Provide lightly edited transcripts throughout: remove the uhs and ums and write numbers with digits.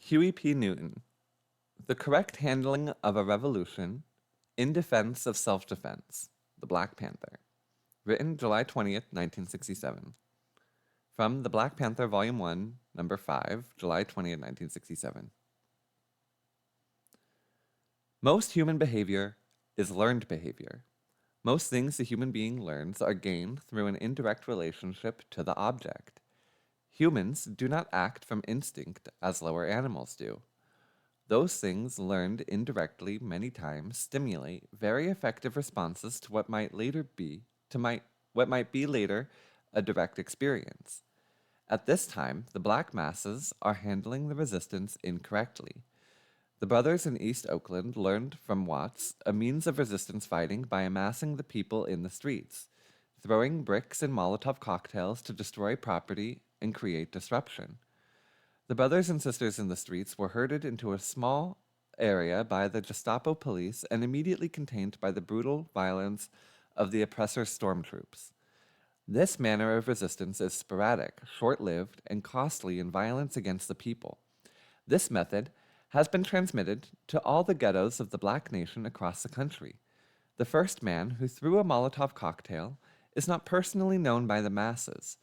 Huey P. Newton, The Correct Handling of a Revolution in Defense of Self-Defense, The Black Panther. Written July 20th, 1967. From The Black Panther, Volume 1, Number 5, July 20th, 1967. Most human behavior is learned behavior. Most things the human being learns are gained through an indirect relationship to the object. Humans do not act from instinct as lower animals do. Those things learned indirectly many times stimulate very effective responses to what might be later a direct experience. At this time, the black masses are handling the resistance incorrectly. The brothers in East Oakland learned from Watts a means of resistance fighting by amassing the people in the streets, throwing bricks and Molotov cocktails to destroy property and create disruption. The brothers and sisters in the streets were herded into a small area by the Gestapo police and immediately contained by the brutal violence of the oppressor stormtroops. This manner of resistance is sporadic, short-lived, and costly in violence against the people. This method has been transmitted to all the ghettos of the black nation across the country. The first man who threw a Molotov cocktail is not personally known by the masses,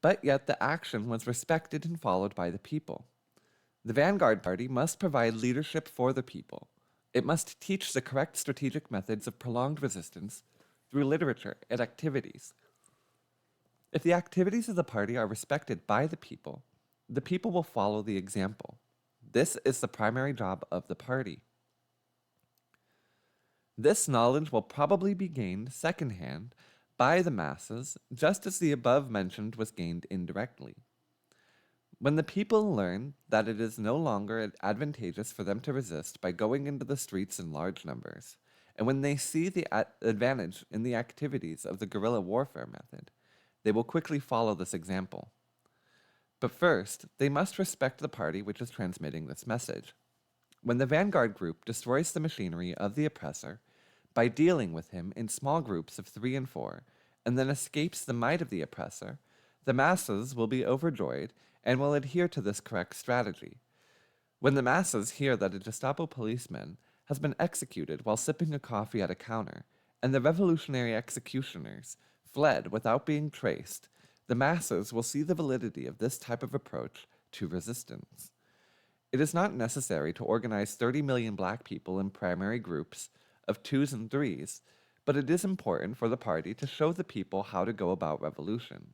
but yet the action was respected and followed by the people. The vanguard party must provide leadership for the people. It must teach the correct strategic methods of prolonged resistance through literature and activities. If the activities of the party are respected by the people will follow the example. This is the primary job of the party. This knowledge will probably be gained secondhand by the masses, just as the above mentioned was gained indirectly. When the people learn that it is no longer advantageous for them to resist by going into the streets in large numbers, and when they see the advantage in the activities of the guerrilla warfare method, they will quickly follow this example. But first, they must respect the party which is transmitting this message. When the vanguard group destroys the machinery of the oppressor by dealing with him in small groups of 3 and 4, and then escapes the might of the oppressor, the masses will be overjoyed and will adhere to this correct strategy. When the masses hear that a Gestapo policeman has been executed while sipping a coffee at a counter, and the revolutionary executioners fled without being traced, the masses will see the validity of this type of approach to resistance. It is not necessary to organize 30 million black people in primary groups of 2s and 3s, but it is important for the party to show the people how to go about revolution.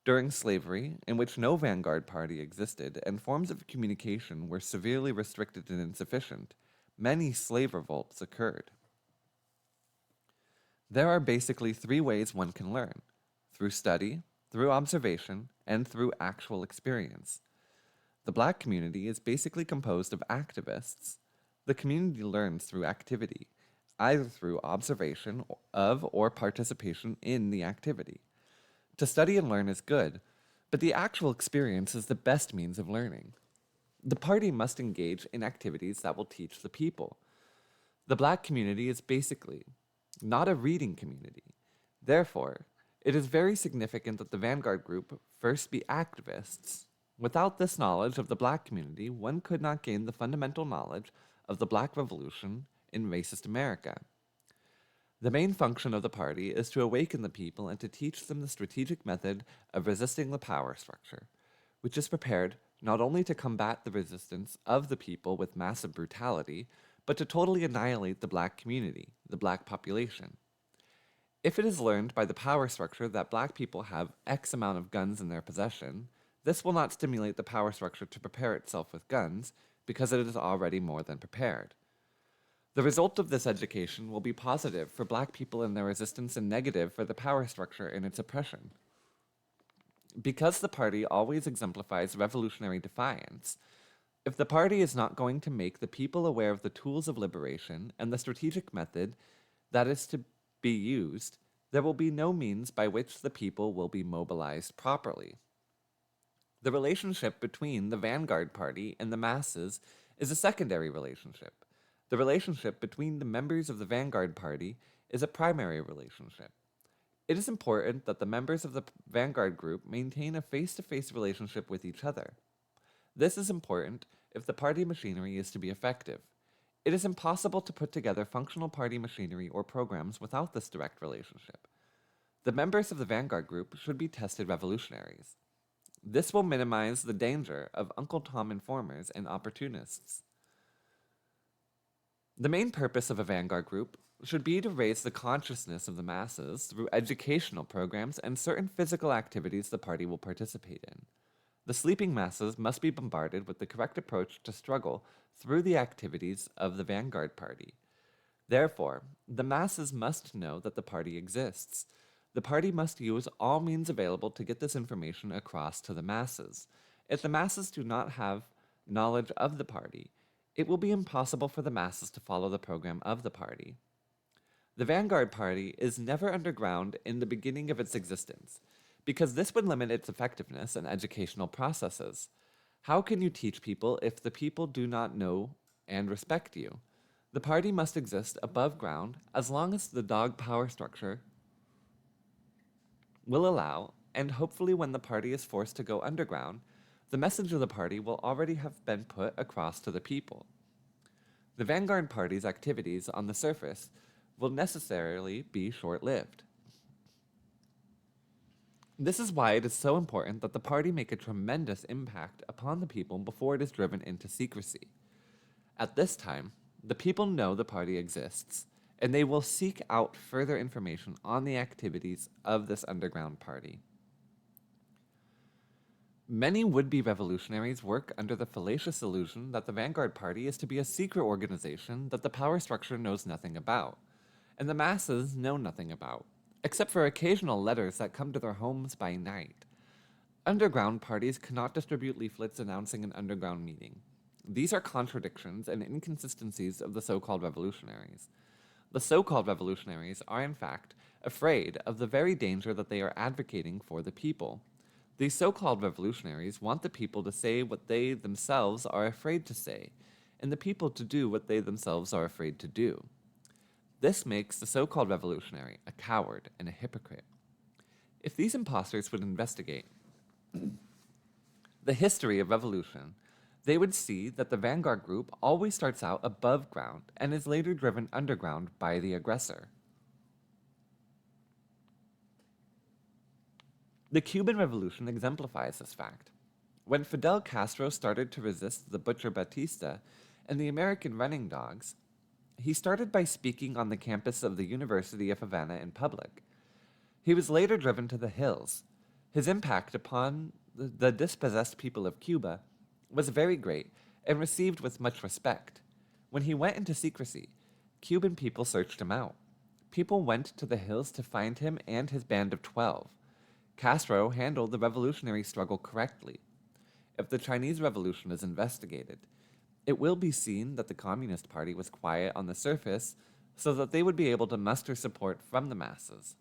During slavery, in which no vanguard party existed and forms of communication were severely restricted and insufficient, many slave revolts occurred. There are basically 3 ways one can learn: through study, through observation, and through actual experience. The black community is basically composed of activists. The community learns through activity, either through observation of or participation in the activity. To study and learn is good, but the actual experience is the best means of learning. The party must engage in activities that will teach the people. The black community is basically not a reading community. Therefore, it is very significant that the vanguard group first be activists. Without this knowledge of the black community, one could not gain the fundamental knowledge of the black revolution in racist America. The main function of the party is to awaken the people and to teach them the strategic method of resisting the power structure, which is prepared not only to combat the resistance of the people with massive brutality, but to totally annihilate the black community, the black population. If it is learned by the power structure that black people have X amount of guns in their possession, this will not stimulate the power structure to prepare itself with guns, because it is already more than prepared. The result of this education will be positive for black people in their resistance and negative for the power structure in its oppression. Because the party always exemplifies revolutionary defiance, if the party is not going to make the people aware of the tools of liberation and the strategic method that is to be used, there will be no means by which the people will be mobilized properly. The relationship between the vanguard party and the masses is a secondary relationship. The relationship between the members of the vanguard party is a primary relationship. It is important that the members of the vanguard group maintain a face-to-face relationship with each other. This is important if the party machinery is to be effective. It is impossible to put together functional party machinery or programs without this direct relationship. The members of the vanguard group should be tested revolutionaries. This will minimize the danger of Uncle Tom informers and opportunists. The main purpose of a vanguard group should be to raise the consciousness of the masses through educational programs and certain physical activities the party will participate in. The sleeping masses must be bombarded with the correct approach to struggle through the activities of the vanguard party. Therefore, the masses must know that the party exists. The party must use all means available to get this information across to the masses. If the masses do not have knowledge of the party, it will be impossible for the masses to follow the program of the party. The vanguard party is never underground in the beginning of its existence, because this would limit its effectiveness in educational processes. How can you teach people if the people do not know and respect you? The party must exist above ground as long as the dog power structure will allow, and hopefully when the party is forced to go underground, the message of the party will already have been put across to the people. The vanguard party's activities on the surface will necessarily be short-lived. This is why it is so important that the party make a tremendous impact upon the people before it is driven into secrecy. At this time, the people know the party exists, and they will seek out further information on the activities of this underground party. Many would-be revolutionaries work under the fallacious illusion that the vanguard party is to be a secret organization that the power structure knows nothing about, and the masses know nothing about, except for occasional letters that come to their homes by night. Underground parties cannot distribute leaflets announcing an underground meeting. These are contradictions and inconsistencies of the so-called revolutionaries. The so-called revolutionaries are, in fact, afraid of the very danger that they are advocating for the people. These so-called revolutionaries want the people to say what they themselves are afraid to say, and the people to do what they themselves are afraid to do. This makes the so-called revolutionary a coward and a hypocrite. If these imposters would investigate the history of revolution, they would see that the vanguard group always starts out above ground and is later driven underground by the aggressor. The Cuban Revolution exemplifies this fact. When Fidel Castro started to resist the butcher Batista and the American running dogs, he started by speaking on the campus of the University of Havana in public. He was later driven to the hills. His impact upon the dispossessed people of Cuba was very great and received with much respect. When he went into secrecy, Cuban people searched him out. People went to the hills to find him and his band of 12. Castro handled the revolutionary struggle correctly. If the Chinese Revolution is investigated, it will be seen that the Communist Party was quiet on the surface so that they would be able to muster support from the masses.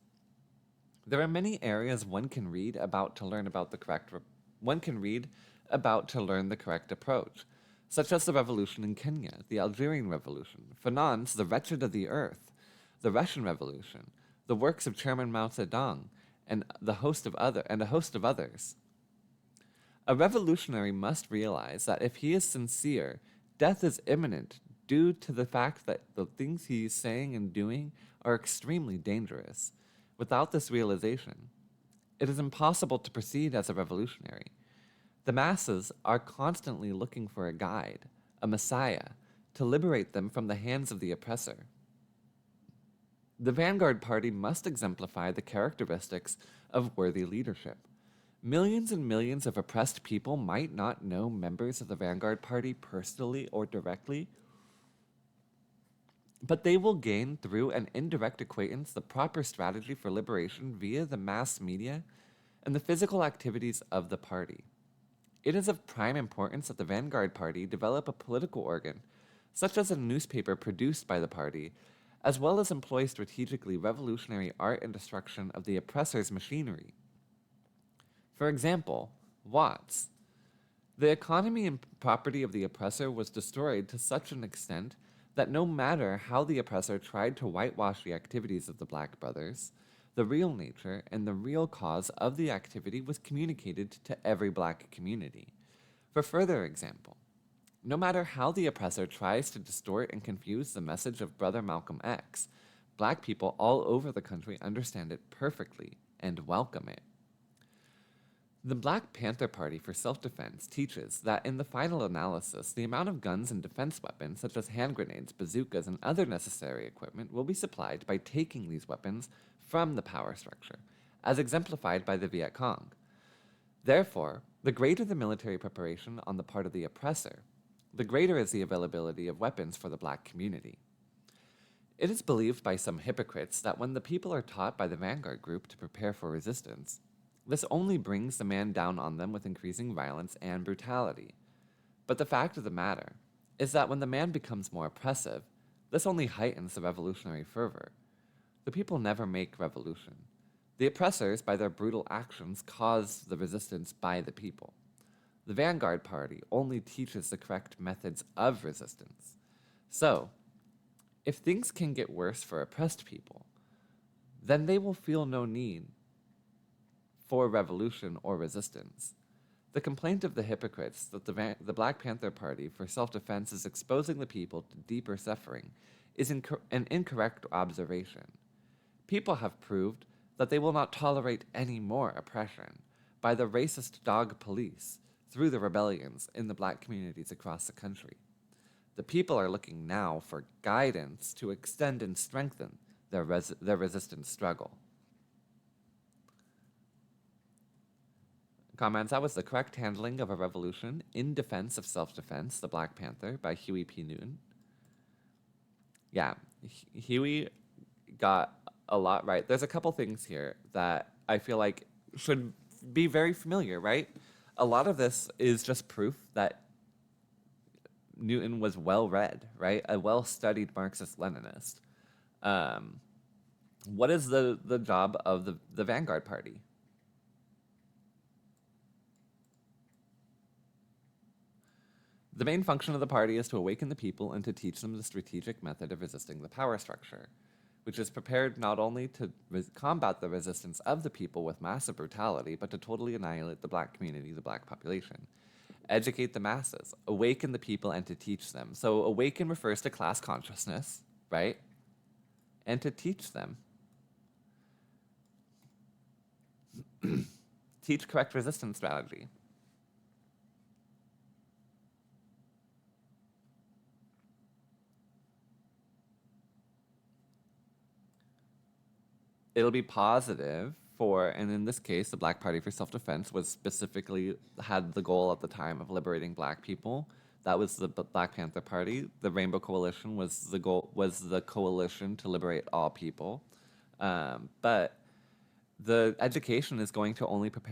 There are many areas one can read about to learn the correct approach, such as the revolution in Kenya, the Algerian Revolution, Fanon's The Wretched of the Earth, the Russian Revolution, the works of Chairman Mao Zedong, and a host of others. A revolutionary must realize that if he is sincere, death is imminent due to the fact that the things he is saying and doing are extremely dangerous. Without this realization, it is impossible to proceed as a revolutionary. The masses are constantly looking for a guide, a messiah, to liberate them from the hands of the oppressor. The vanguard party must exemplify the characteristics of worthy leadership. Millions and millions of oppressed people might not know members of the vanguard party personally or directly, but they will gain through an indirect acquaintance the proper strategy for liberation via the mass media and the physical activities of the party. It is of prime importance that the vanguard party develop a political organ, such as a newspaper produced by the party, as well as employ strategically revolutionary art and destruction of the oppressor's machinery. For example, Watts. The economy and property of the oppressor was destroyed to such an extent that no matter how the oppressor tried to whitewash the activities of the Black Brothers, the real nature and the real cause of the activity was communicated to every black community. For further example, No matter how the oppressor tries to distort and confuse the message of Brother Malcolm X, black people all over the country understand it perfectly and welcome it. The Black Panther Party for Self-Defense teaches that in the final analysis, the amount of guns and defense weapons, such as hand grenades, bazookas, and other necessary equipment, will be supplied by taking these weapons from the power structure, as exemplified by the Viet Cong. Therefore, the greater the military preparation on the part of the oppressor, the greater is the availability of weapons for the black community. It is believed by some hypocrites that when the people are taught by the vanguard group to prepare for resistance, this only brings the man down on them with increasing violence and brutality. But the fact of the matter is that when the man becomes more oppressive, this only heightens the revolutionary fervor. The people never make revolution. The oppressors, by their brutal actions, cause the resistance by the people. The vanguard party only teaches the correct methods of resistance. So, if things can get worse for oppressed people, then they will feel no need for revolution or resistance. The complaint of the hypocrites that the Black Panther Party for self-defense is exposing the people to deeper suffering is an incorrect observation. People have proved that they will not tolerate any more oppression by the racist dog police through the rebellions in the black communities across the country. The people are looking now for guidance to extend and strengthen their resistance struggle. Comments: that was The Correct Handling of a Revolution in Defense of Self-Defense, The Black Panther by Huey P. Newton. Yeah, Huey got a lot right. There's a couple things here that I feel like should be very familiar, right? A lot of this is just proof that Newton was well-read, right? A well-studied Marxist-Leninist. What is the job of the Vanguard Party? The main function of the party is to awaken the people and to teach them the strategic method of resisting the power structure, which is prepared not only to combat the resistance of the people with massive brutality, but to totally annihilate the black community, the black population. Educate the masses, awaken the people, and to teach them. So awaken refers to class consciousness, right? And to teach them. Teach correct resistance strategy. It'll be positive for, and in this case, the Black Party for Self-Defense was specifically had the goal at the time of liberating black people. That was the Black Panther Party. The Rainbow Coalition was the goal, was the coalition to liberate all people. But the education is going to only prepare